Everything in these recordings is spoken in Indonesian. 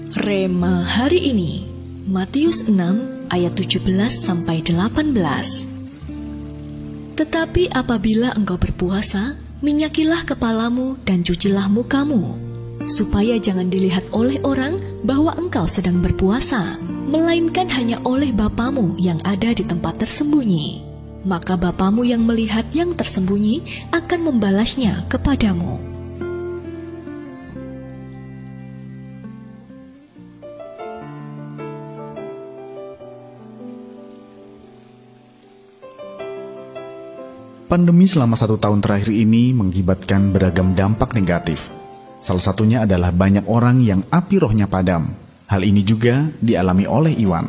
Rema hari ini, Matius 6 ayat 17-18. Tetapi apabila engkau berpuasa, minyakilah kepalamu dan cucilah mukamu, supaya jangan dilihat oleh orang bahwa engkau sedang berpuasa, melainkan hanya oleh Bapamu yang ada di tempat tersembunyi. Maka Bapamu yang melihat yang tersembunyi akan membalasnya kepadamu. Pandemi selama 1 tahun terakhir ini mengakibatkan beragam dampak negatif. Salah satunya adalah banyak orang yang api rohnya padam. Hal ini juga dialami oleh Iwan.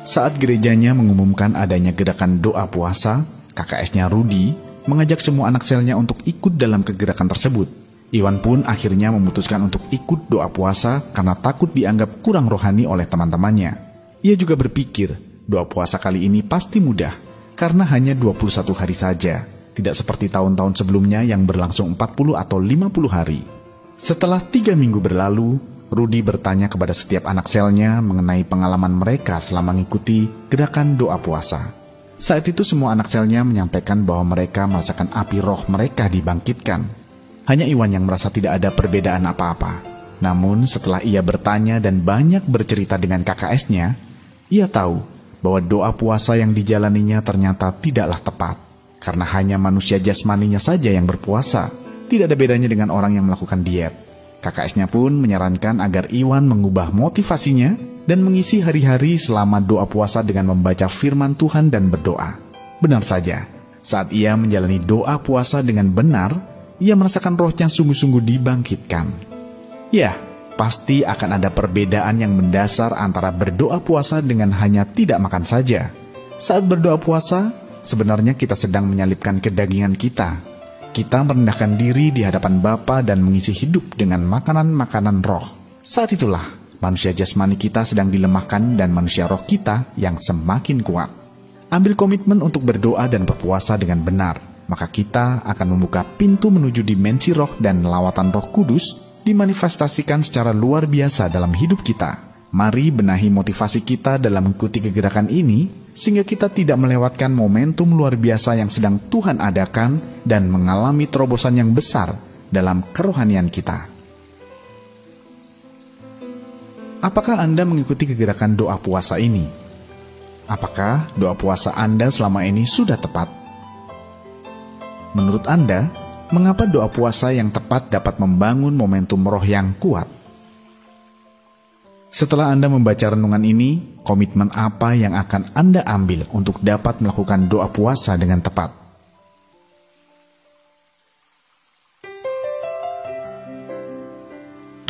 Saat gerejanya mengumumkan adanya gerakan doa puasa, KKS-nya Rudy mengajak semua anak selnya untuk ikut dalam kegerakan tersebut. Iwan pun akhirnya memutuskan untuk ikut doa puasa karena takut dianggap kurang rohani oleh teman-temannya. Ia juga berpikir, doa puasa kali ini pasti mudah, karena hanya 21 hari saja, tidak seperti tahun-tahun sebelumnya yang berlangsung 40 atau 50 hari. Setelah 3 minggu berlalu, Rudy bertanya kepada setiap anak selnya mengenai pengalaman mereka selama mengikuti gerakan doa puasa. Saat itu semua anak selnya menyampaikan bahwa mereka merasakan api roh mereka dibangkitkan. Hanya Iwan yang merasa tidak ada perbedaan apa-apa. Namun setelah ia bertanya dan banyak bercerita dengan KKS-nya, ia tahu bahwa doa puasa yang dijalaninya ternyata tidaklah tepat, karena hanya manusia jasmaninya saja yang berpuasa. Tidak ada bedanya dengan orang yang melakukan diet. KKS-nya pun menyarankan agar Iwan mengubah motivasinya dan mengisi hari-hari selama doa puasa dengan membaca firman Tuhan dan berdoa. Benar saja, saat ia menjalani doa puasa dengan benar, ia merasakan rohnya sungguh-sungguh dibangkitkan. Ya, pasti akan ada perbedaan yang mendasar antara berdoa puasa dengan hanya tidak makan saja. Saat berdoa puasa, sebenarnya kita sedang menyalipkan kedagingan kita. Kita merendahkan diri di hadapan Bapa dan mengisi hidup dengan makanan-makanan roh. Saat itulah, manusia jasmani kita sedang dilemahkan dan manusia roh kita yang semakin kuat. Ambil komitmen untuk berdoa dan berpuasa dengan benar, maka kita akan membuka pintu menuju dimensi roh dan lawatan Roh Kudus dimanifestasikan secara luar biasa dalam hidup kita. Mari benahi motivasi kita dalam mengikuti kegerakan ini, sehingga kita tidak melewatkan momentum luar biasa yang sedang Tuhan adakan dan mengalami terobosan yang besar dalam kerohanian kita. Apakah Anda mengikuti kegerakan doa puasa ini? Apakah doa puasa Anda selama ini sudah tepat? Menurut Anda, mengapa doa puasa yang tepat dapat membangun momentum roh yang kuat? Setelah Anda membaca renungan ini, komitmen apa yang akan Anda ambil untuk dapat melakukan doa puasa dengan tepat?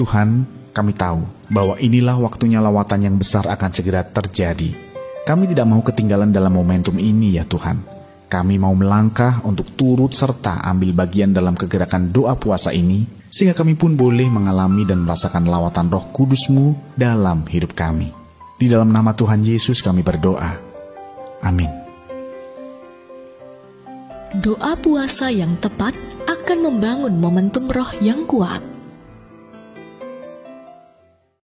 Tuhan, kami tahu bahwa inilah waktunya lawatan yang besar akan segera terjadi. Kami tidak mau ketinggalan dalam momentum ini ya Tuhan. Kami mau melangkah untuk turut serta ambil bagian dalam kegerakan doa puasa ini, sehingga kami pun boleh mengalami dan merasakan lawatan Roh Kudus-Mu dalam hidup kami. Di dalam nama Tuhan Yesus kami berdoa. Amin. Doa puasa yang tepat akan membangun momentum roh yang kuat.